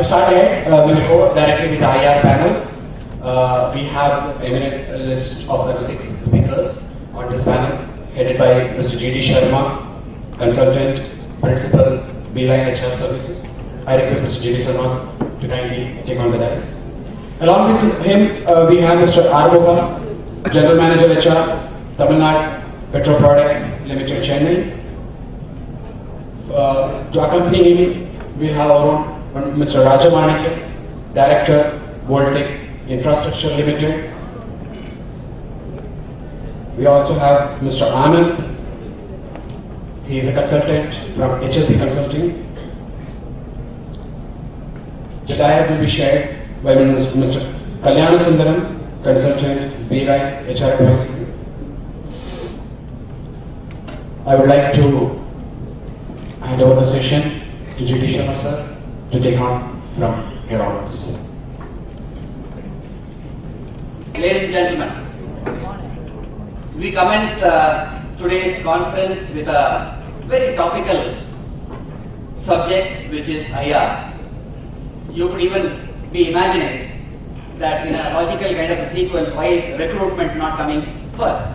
start ahead, we will go directly with the IR panel. We have a minute list of the 6 speakers on this panel, headed by Mr. G.D. Sharma, Consultant, Principal, Beeline HR Services. I request Mr. G.D. Sharma to kindly take on the dais. Along with him, we have Mr. R. Boga, General Manager HR, Tamil Nadu Petro Products Limited, Chennai. To accompany him, we have our own Mr. Raja Manikya, Director, Voltec Infrastructure Limited. We also have Mr. Anand. He is a consultant from HSB Consulting. The dais will be shared by Mr. Kalyana Sundaram, Consultant, BI HR Advisory. I would like to hand over the session to G.D. Sharma sir to take on from here onwards. Ladies and gentlemen, we commence today's conference with a very topical subject, which is IR. You could even be imagining that in a logical kind of a sequence, why is recruitment not coming first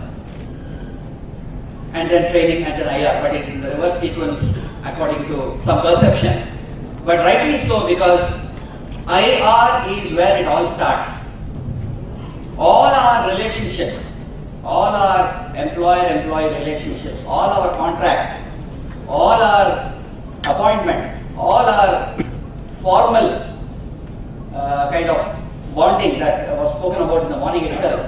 and then training and then IR, but it is in the reverse sequence according to some perception. But rightly so, because IR is where it all starts. All our relationships, all our employer-employee relationships, all our contracts, all our appointments, all our formal kind of bonding that was spoken about in the morning itself,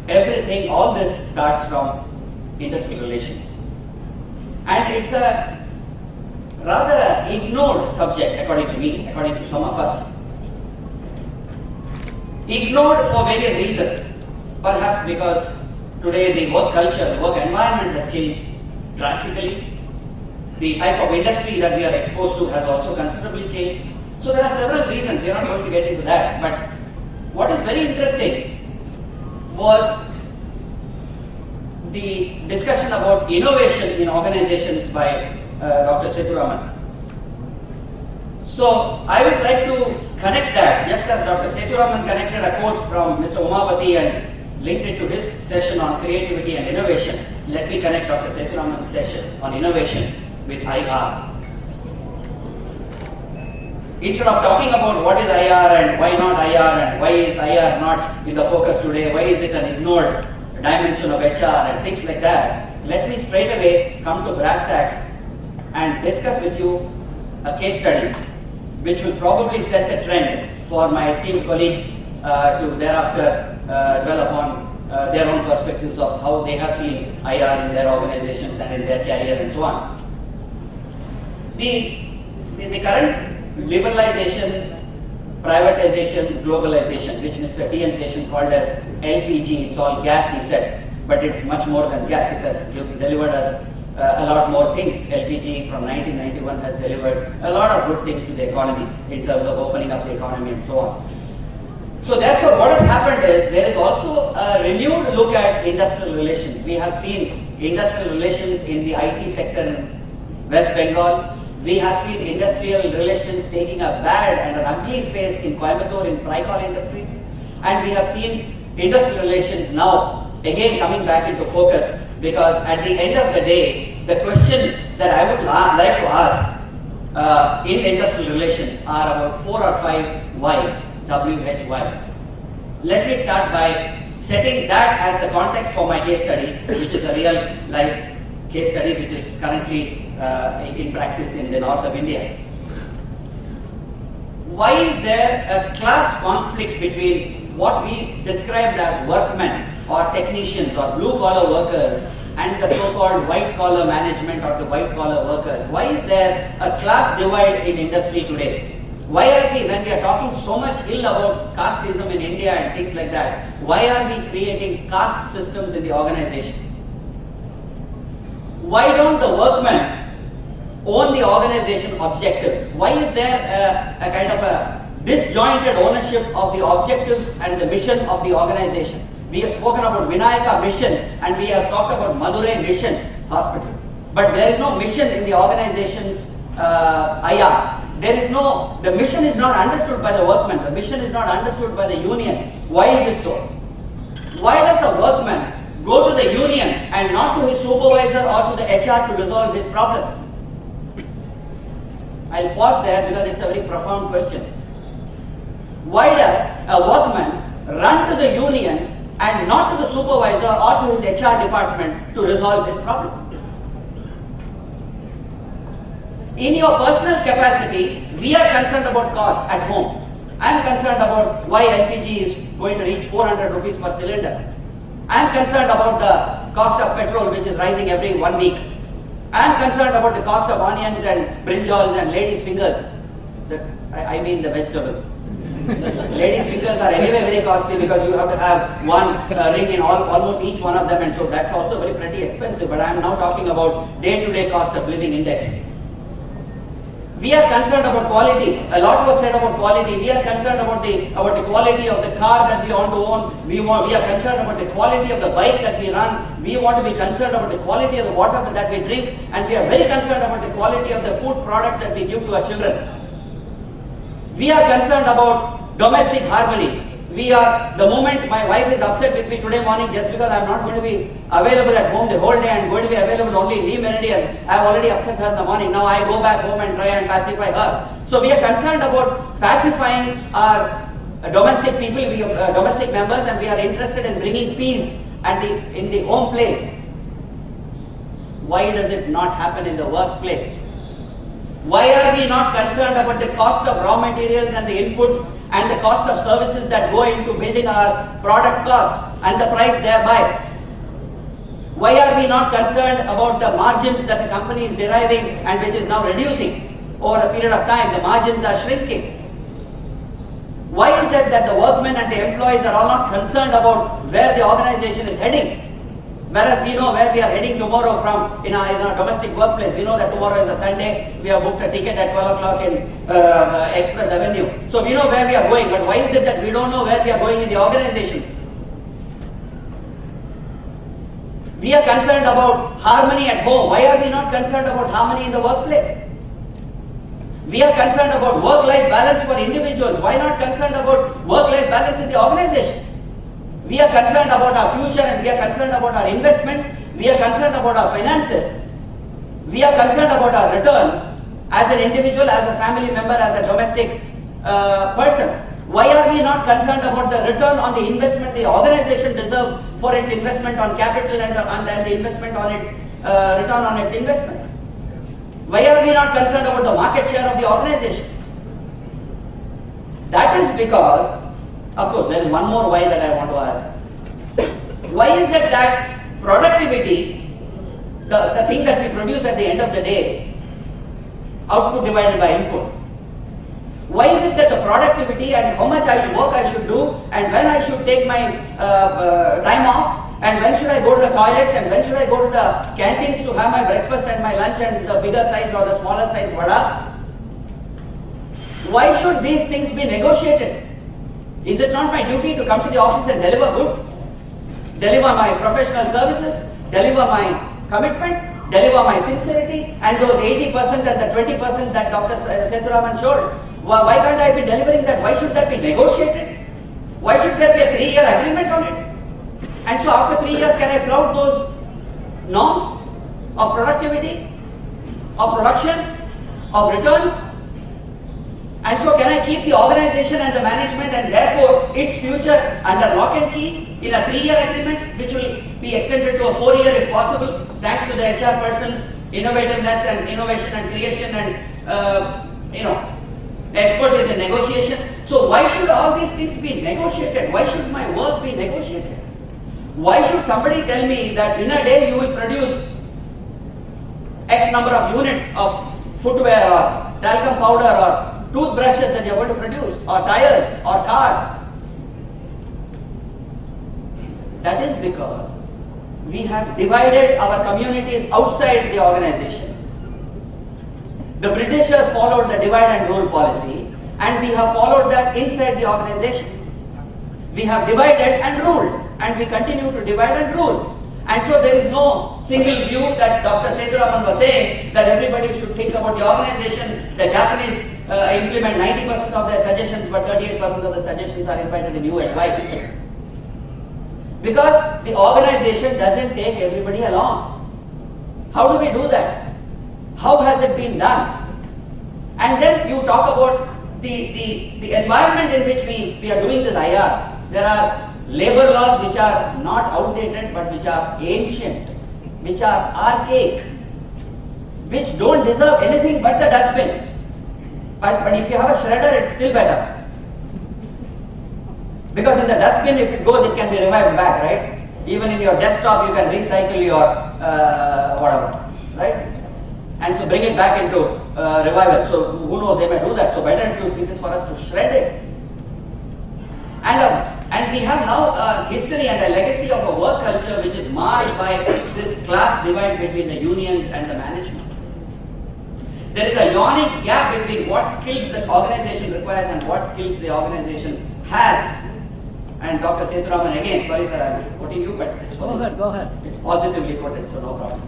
everything, all this starts from industrial relations. And it's a rather ignored subject, according to me, according to some of us. Ignored for various reasons. Perhaps because today the work culture, the work environment has changed drastically. The type of industry that we are exposed to has also considerably changed. So there are several reasons, we are not going to get into that. But what is very interesting was the discussion about innovation in organizations by Dr. Sethuraman. So I would like to connect that, just as Dr. Sethuraman connected a quote from Mr. Umapati and linked it to his session on creativity and innovation. Let me connect Dr. Sethuraman's session on innovation with IR. Instead of talking about what is IR and why not IR and why is IR not in the focus today, why is it an ignored dimension of HR and things like that, let me straight away come to brass tacks and discuss with you a case study which will probably set the trend for my esteemed colleagues to thereafter dwell upon their own perspectives of how they have seen IR in their organizations and in their career and so on. The current liberalization, privatization, globalization, which Mr. T.N. Seshan called as LPG, it's all gas, he said, but it's much more than gas. It has delivered us a lot more things. LPG from 1991 has delivered a lot of good things to the economy in terms of opening up the economy and so on. So therefore what has happened is there is also a renewed look at industrial relations. We have seen industrial relations in the IT sector in West Bengal. We have seen industrial relations taking a bad and an ugly face in Coimbatore in Pricol Industries. And we have seen industrial relations now again coming back into focus, because at the end of the day, the question that I would like to ask in industrial relations are about 4 or 5 whys, WHY. Let me start by setting that as the context for my case study, which is a real life case study which is currently in practice in the north of India. Why is there a class conflict between what we described as workmen or technicians or blue collar workers and the so-called white collar management or the white collar workers? Why is there a class divide in industry today? Why are we, when we are talking so much ill about casteism in India and things like that, why are we creating caste systems in the organization? Why don't the workmen own the organization objectives? Why is there a kind of a disjointed ownership of the objectives and the mission of the organization? We have spoken about Vinayaka mission and we have talked about Madurai mission hospital. But there is no mission in the organization's IR. There is no, the mission is not understood by the workmen, the mission is not understood by the unions. Why is it so? Why does a workman go to the union and not to his supervisor or to the HR to resolve his problems? I'll pause there because it's a very profound question. Why does a workman run to the union and not to the supervisor or to his HR department to resolve his problem? In your personal capacity, we are concerned about cost at home. I am concerned about why LPG is going to reach 400 rupees per cylinder. I am concerned about the cost of petrol, which is rising every 1 week. I am concerned about the cost of onions and brinjals and ladies' fingers. I mean the vegetable. Ladies' fingers are anyway very costly because you have to have one ring in almost each one of them, and so that's also very pretty expensive. But I am now talking about day-to-day cost of living index. We are concerned about quality. A lot was said about quality. We are concerned about the quality of the car that we want to own. We are concerned about the quality of the bike that we run. We want to be concerned about the quality of the water that we drink, and we are very concerned about the quality of the food products that we give to our children. We are concerned about domestic harmony. The moment my wife is upset with me today morning just because I am not going to be available at home the whole day and going to be available only in the meridian, I have already upset her in the morning. Now I go back home and try and pacify her. So we are concerned about pacifying our domestic people, domestic members, and we are interested in bringing peace in the home place. Why does it not happen in the workplace? Why are we not concerned about the cost of raw materials and the inputs and the cost of services that go into building our product cost and the price thereby? Why are we not concerned about the margins that the company is deriving and which is now reducing over a period of time? The margins are shrinking. Why is it that the workmen and the employees are all not concerned about where the organization is heading? Whereas we know where we are heading tomorrow from in our domestic workplace. We know that tomorrow is a Sunday. We have booked a ticket at 12 o'clock in Express Avenue. So we know where we are going. But why is it that we don't know where we are going in the organizations? We are concerned about harmony at home. Why are we not concerned about harmony in the workplace? We are concerned about work-life balance for individuals. Why not concerned about work-life balance in the organization? We are concerned about our future and we are concerned about our investments. We are concerned about our finances. We are concerned about our returns as an individual, as a family member, as a domestic person. Why are we not concerned about the return on the investment the organization deserves for its investment on capital and the investment on its return on its investments? Why are we not concerned about the market share of the organization? That is because, of course, there is one more why that I want to ask. Why is it that productivity, the thing that we produce at the end of the day, output divided by input? Why is it that the productivity and how much work I should do and when I should take my time off and when should I go to the toilets and when should I go to the canteens to have my breakfast and my lunch and the bigger size or the smaller size vada? Why should these things be negotiated? Is it not my duty to come to the office and deliver goods? Deliver my professional services, deliver my commitment, deliver my sincerity, and those 80% and the 20% that Dr. Sethuraman showed? Why can't I be delivering that? Why should that be negotiated? Why should there be a 3-year agreement on it? And so after 3 years, can I flout those norms of productivity, of production, of returns? And so can I keep the organization and the management and therefore its future under lock and key in a 3-year agreement which will be extended to a 4-year if possible, thanks to the HR person's innovativeness and innovation and creation and expertise in negotiation. So why should all these things be negotiated? Why should my work be negotiated? Why should somebody tell me that in a day you will produce X number of units of footwear or talcum powder or toothbrushes that you are going to produce, or tires, or cars? That is because we have divided our communities outside the organization. The Britishers followed the divide and rule policy, and we have followed that inside the organization. We have divided and ruled, and we continue to divide and rule. And so there is no single view that Dr. Sethuraman was saying that everybody should think about the organization. The Japanese implement 90% of their suggestions, but 38% of the suggestions are invited in you and why? Because the organization doesn't take everybody along. How do we do that? How has it been done? And then you talk about the environment in which we are doing this IR. There are labor laws which are not outdated but which are ancient, which are archaic, which don't deserve anything but the dustbin. But if you have a shredder, it's still better. Because in the dustbin, if it goes, it can be revived back, right? Even in your desktop, you can recycle your whatever, right? And so bring it back into revival. So who knows, they may do that. So better it is for us to shred it. And we have now a history and a legacy of a work culture which is marred by this class divide between the unions and the management. There is a yawning gap between what skills the organization requires and what skills the organization has. And Dr. Sethuraman, again, sorry sir, I'm quoting you, but it's Go ahead. It's positively quoted, so no problem.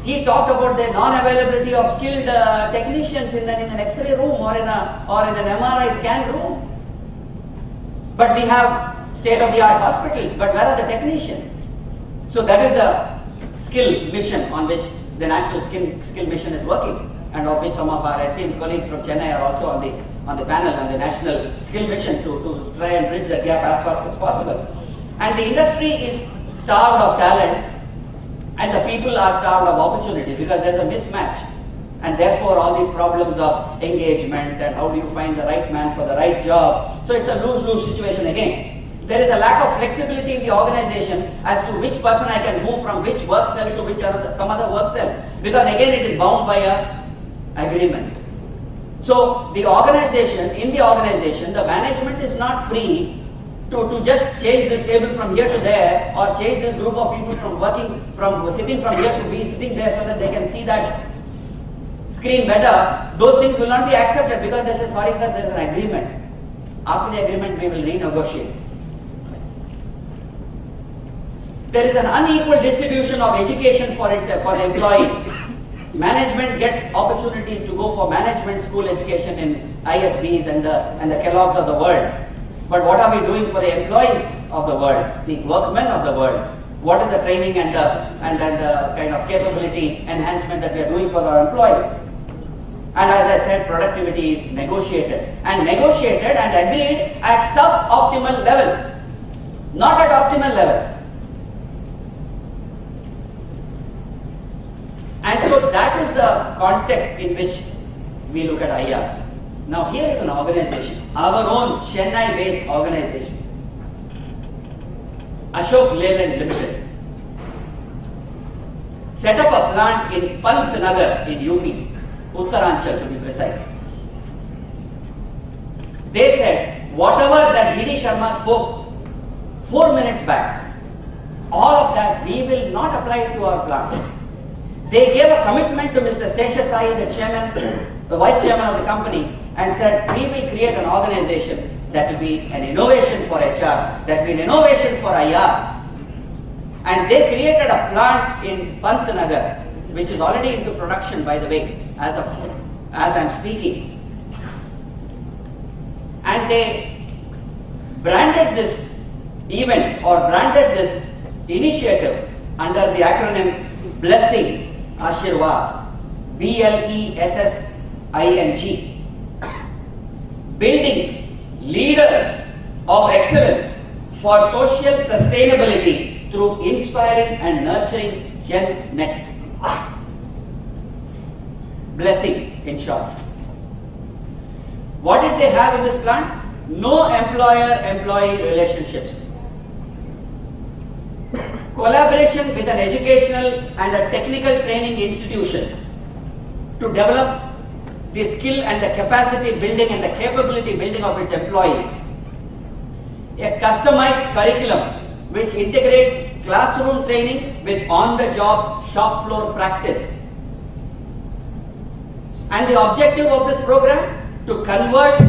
He talked about the non-availability of skilled technicians in an X-ray room or in an MRI scan room. But we have state-of-the-art hospitals, but where are the technicians? So that is the skill mission on which the National Skill Mission is working, and of which some of our esteemed colleagues from Chennai are also on the panel on the National Skill Mission to try and bridge that gap as fast as possible. And the industry is starved of talent, and the people are starved of opportunity because there's a mismatch. And therefore all these problems of engagement and how do you find the right man for the right job. So it's a lose-lose situation again. There is a lack of flexibility in the organization as to which person I can move from which work cell to which some other work cell. Because again it is bound by a agreement. So the organization, the management is not free to just change this table from here to there or change this group of people from sitting from here to be sitting there so that they can see that screen better. Those things will not be accepted because they say, sorry sir, there is an agreement. After the agreement we will renegotiate. There is an unequal distribution of education for the employees. Management gets opportunities to go for management school education in ISBs and the Kellogg's of the world. But what are we doing for the employees of the world, the workmen of the world? What is the training and the kind of capability enhancement that we are doing for our employees? And as I said, productivity is negotiated and agreed at suboptimal levels, not at optimal levels. And so that is the context in which we look at IR. Now here is an organization, our own Chennai-based organization, Ashok Leyland Limited, set up a plant in Pantnagar in UP, Uttaranchal to be precise. They said, whatever that D.D. Sharma spoke 4 minutes back, all of that we will not apply it to our plant. They gave a commitment to Mr. Seshasai, the chairman, the vice chairman of the company, and said, we will create an organization that will be an innovation for HR, that will be an innovation for IR. And they created a plant in Pantnagar, which is already into production, by the way, as I'm speaking. And they branded this event or branded this initiative under the acronym Blessing Ashirwad, BLESSING, building leaders of excellence for social sustainability through inspiring and nurturing Gen Next. Blessing, in short. What did they have in this plant? No employer-employee relationships. Collaboration with an educational and a technical training institution to develop the skill and the capacity building and the capability building of its employees. A customized curriculum which integrates classroom training with on-the-job shop floor practice. And the objective of this program? To convert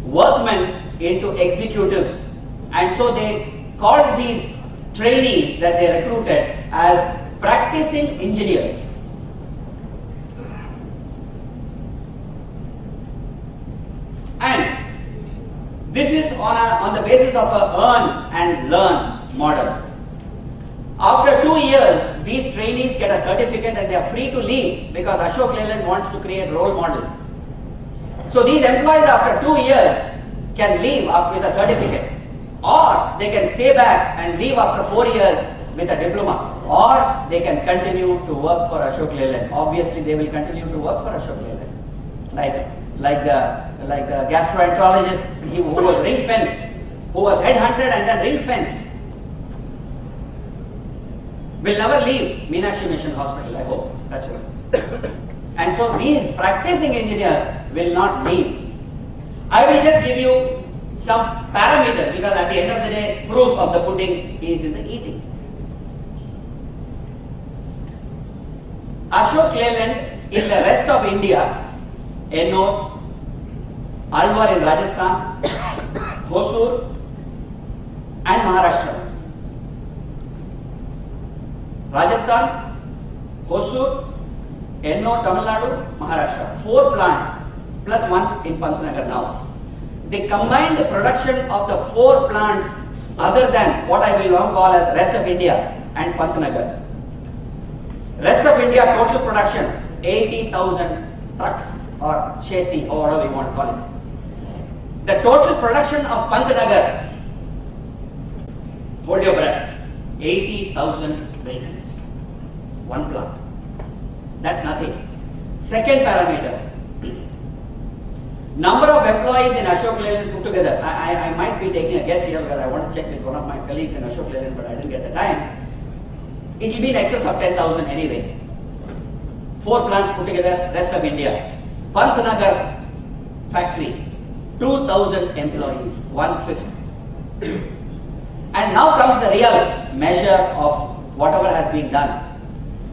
workmen into executives. And so they called these trainees that they recruited as practicing engineers. This is on the basis of a earn and learn model. After 2 years, these trainees get a certificate and they are free to leave because Ashok Leyland wants to create role models. So these employees after 2 years can leave with a certificate, or they can stay back and leave after 4 years with a diploma, or they can continue to work for Ashok Leyland. Obviously, they will continue to work for Ashok Leyland. Like the gastroenterologist who was ring fenced, who was headhunted and then ring fenced, will never leave Meenakshi Mission Hospital, I hope. That's what. And so these practicing engineers will not leave. I will just give you some parameters because at the end of the day, proof of the pudding is in the eating. Ashok Leyland in the rest of India, Ennore, Alwar in Rajasthan, Hosur and Maharashtra. Rajasthan, Hosur, Ennore, Tamil Nadu, Maharashtra. 4 plants plus 1 in Pantnagar now. The combined production of the 4 plants other than what I will now call as rest of India and Pantnagar. Rest of India total production 80,000 trucks or chassis or whatever you want to call it. The total production of Pantnagar, hold your breath, 80,000 vehicles. 1 plant. That's nothing. Second parameter. Number of employees in Ashok Leyland put together. I might be taking a guess here because I want to check with one of my colleagues in Ashok Leyland, but I didn't get the time. It will be in excess of 10,000 anyway. 4 plants put together, rest of India. Pantnagar factory, 2,000 employees, 1/5. And now comes the real measure of whatever has been done.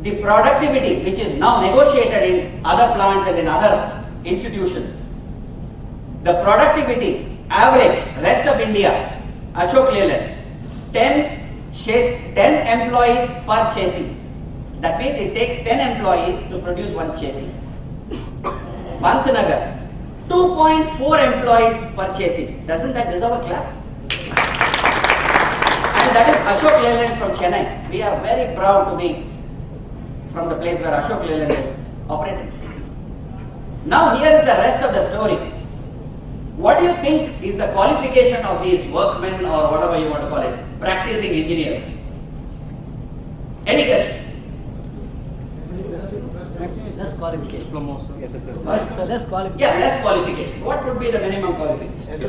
The productivity which is now negotiated in other plants and in other institutions. The productivity average rest of India, Ashok Leyland, 10 employees per chassis. That means it takes 10 employees to produce 1 chassis. Pantnagar, 2.4 employees per chassis. Doesn't that deserve a clap? And that is Ashok Leyland from Chennai. We are very proud to be from the place where Ashok Leyland is operating. Now here is the rest of the story. What do you think is the qualification of these workmen or whatever you want to call it, practicing engineers? Any guesses? Less qualification. Less qualification. Yeah, less qualification. What would be the minimum qualification?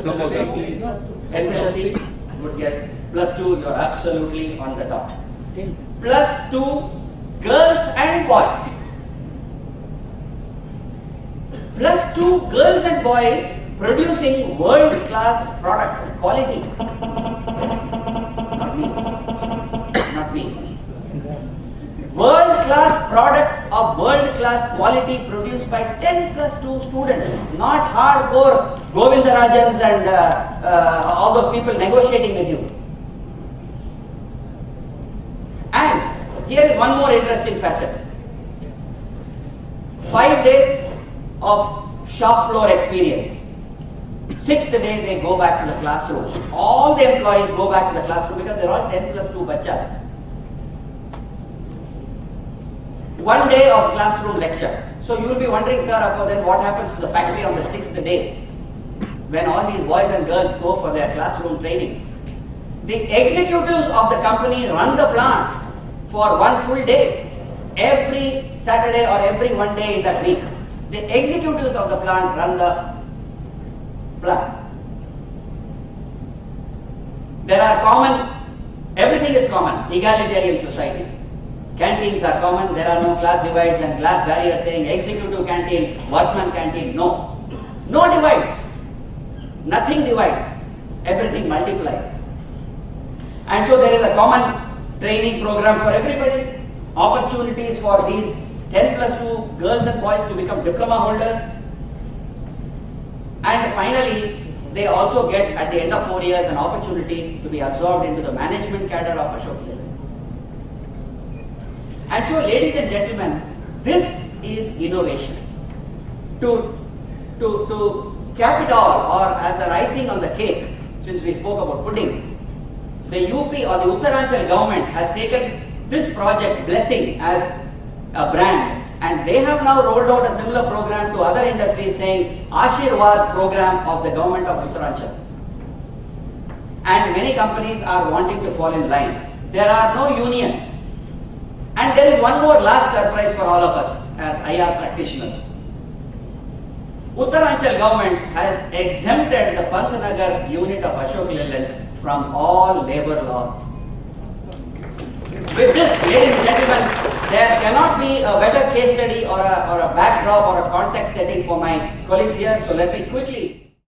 SLC, good guess. +2, you're absolutely on the top. +2, girls and boys. +2, girls and boys producing world-class products, quality. Not me. World-class products of world-class quality produced by 10 + 2 students, not hardcore Govindarajans and all those people negotiating with you. And here is one more interesting facet. 5 days of shop floor experience. 6th day they go back to the classroom. All the employees go back to the classroom because they're all 10 + 2 bachas. 1 day of classroom lecture. So you will be wondering, sir, then what happens to the factory on the 6th day when all these boys and girls go for their classroom training? The executives of the company run the plant for 1 full day, every Saturday or every 1 day in that week. The executives of the plant run the plant. There are common, everything is common, egalitarian society. Canteens are common, there are no class divides and class barriers saying executive canteen, workman canteen, no. No divides. Nothing divides. Everything multiplies. And so there is a common training program for everybody, opportunities for these 10 + 2 girls and boys to become diploma holders. And finally, they also get at the end of 4 years an opportunity to be absorbed into the management cadre of Ashok Leyland. And so, ladies and gentlemen, this is innovation. To cap it all, or as an icing on the cake, since we spoke about pudding, the UP or the Uttaranchal government has taken this project Blessing as a brand, and they have now rolled out a similar program to other industries saying Ashirwad program of the government of Uttaranchal. And many companies are wanting to fall in line. There are no unions. And there is one more last surprise for all of us as IR practitioners. Uttaranchal government has exempted the Pantnagar unit of Ashok Leyland from all labor laws. With this, ladies and gentlemen, there cannot be a better case study or a backdrop or a context setting for my colleagues here. So let me quickly